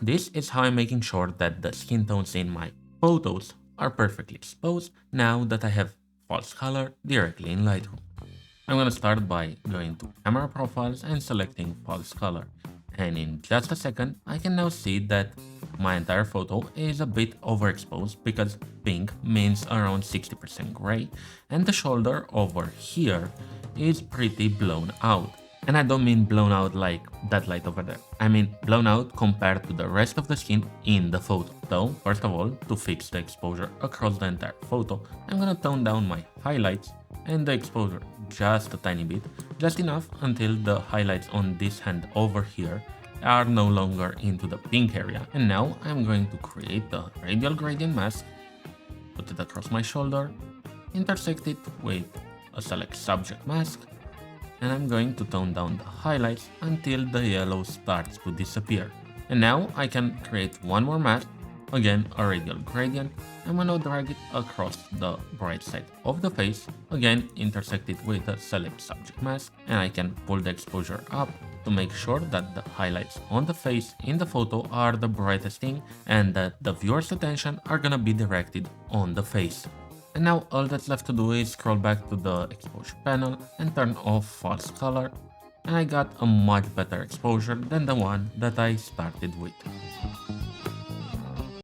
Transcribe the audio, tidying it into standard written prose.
This is how I'm making sure that the skin tones in my photos are perfectly exposed now that I have false color directly in Lightroom. I'm gonna start by going to camera profiles and selecting false color. And in just a second, I can now see that my entire photo is a bit overexposed because pink means around 60% gray and the shoulder over here is pretty blown out. And I don't mean blown out like that light over there. I mean blown out compared to the rest of the skin in the photo. So first of all, to fix the exposure across the entire photo, I'm gonna tone down my highlights and the exposure just a tiny bit, just enough until the highlights on this hand over here are no longer into the pink area. And now I'm going to create the radial gradient mask, put it across my shoulder, intersect it with a select subject mask, and I'm going to tone down the highlights until the yellow starts to disappear. And now I can create one more mask, again a radial gradient. I'm gonna drag it across the bright side of the face, again intersect it with a select subject mask, and I can pull the exposure up to make sure that the highlights on the face in the photo are the brightest thing and that the viewer's attention are gonna be directed on the face. And now all that's left to do is scroll back to the exposure panel and turn off false color, and I got a much better exposure than the one that I started with.